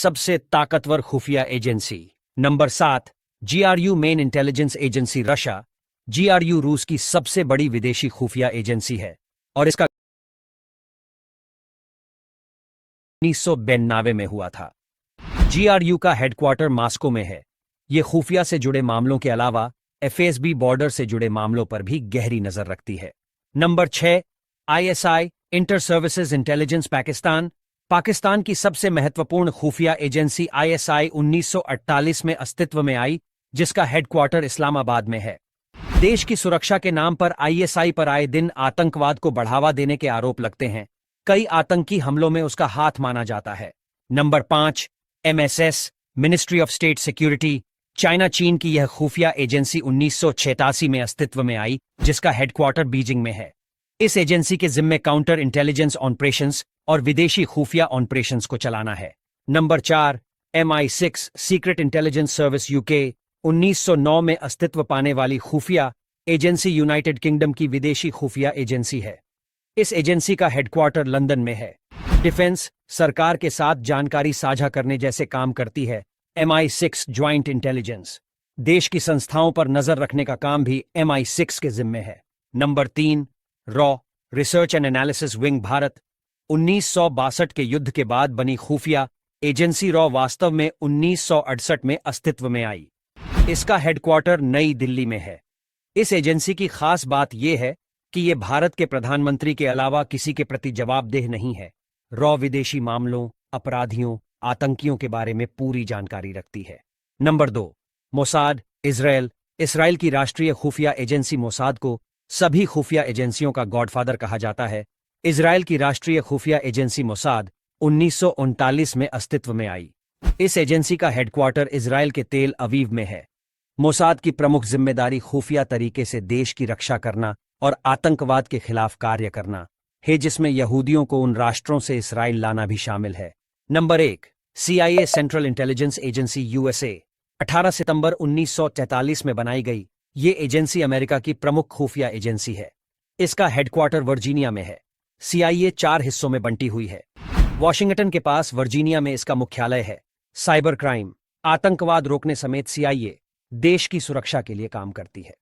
सबसे ताकतवर खुफिया agency. Number 7, GRU main intelligence agency Russia. GRU रूस की सबसे बड़ी विदेशी खुफिया एजेंसी है और इसका 1992 में हुआ था। GRU का हेडक्वार्टर मॉस्को में है। यह खुफिया से जुड़े मामलों के अलावा FSB बॉर्डर से जुड़े मामलों पर भी गहरी नजर रखती है। Number 6, ISI inter services intelligence Pakistan. Pakistan की सबसे महत्वपूर्ण खुफिया एजेंसी ISI 1948 में अस्तित्व में आई, जिसका हेडक्वार्टर इस्लामाबाद में है। देश की सुरक्षा के नाम पर ISI पर आए दिन आतंकवाद को बढ़ावा देने के आरोप लगते हैं। कई आतंकी हमलों में उसका हाथ माना जाता है। Number 5, MSS ministry of state security. China चीन की यह खुफिया एजेंसी 1986 में अस्तित्व में आई, जिसका हेडक्वार्टर बीजिंग में है। इस एजेंसी के जिम्मे काउंटर इंटेलिजेंस ऑपरेशंस और विदेशी खुफिया ऑपरेशंस को चलाना है। Number 4, MI6 secret intelligence service UK। 1909 में अस्तित्व पाने वाली खुफिया एजेंसी यूनाइटेड किंगडम की विदेशी खुफिया एजेंसी है। इस एजेंसी का हेडक्वार्टर लंदन में है। डिफेंस, सरकार के साथ जानकारी साझा करने जैसे काम करती है। MI6 ज्वाइंट इंटेलिजेंस देश की संस्थाओं पर नजर रखने का काम भी MI6 के जिम्मे है। Number 3, raw research and analysis wing Bharat. 1962 के युद्ध के बाद बनी खुफिया एजेंसी रॉ वास्तव में 1968 में अस्तित्व में आई। इसका हेडक्वार्टर नई दिल्ली में है। इस एजेंसी की खास बात यह है कि यह भारत के प्रधानमंत्री के अलावा किसी के प्रति जवाबदेह नहीं है। रॉ विदेशी मामलों, अपराधियों, आतंकियों के बारे में पूरी जानकारी रखती है। Number 2, Mossad Israel. इसराइल की राष्ट्रीय खुफिया एजेंसी मोसाद को सभी खुफिया एजेंसियों का गॉडफादर कहा जाता है। इजराइल की राष्ट्रीय खुफिया एजेंसी मोसाद 1939 में अस्तित्व में आई। इस एजेंसी का हेडक्वार्टर इजराइल के तेल अवीव में है। मोसाद की प्रमुख जिम्मेदारी खुफिया तरीके से देश की रक्षा करना और आतंकवाद के खिलाफ कार्य करना है, जिसमें यहूदियों को उन राष्ट्रों से इसराइल लाना भी शामिल है। Number 1, CIA central intelligence agency USA। 18 सितंबर 1943 में बनाई गई, ये एजेंसी अमेरिका की प्रमुख खुफिया एजेंसी है। इसका हेडक्वार्टर वर्जीनिया में है। CIA 4 हिस्सों में बंटी हुई है। वॉशिंगटन के पास वर्जीनिया में इसका मुख्यालय है। साइबर क्राइम, आतंकवाद रोकने समेत CIA देश की सुरक्षा के लिए काम करती है।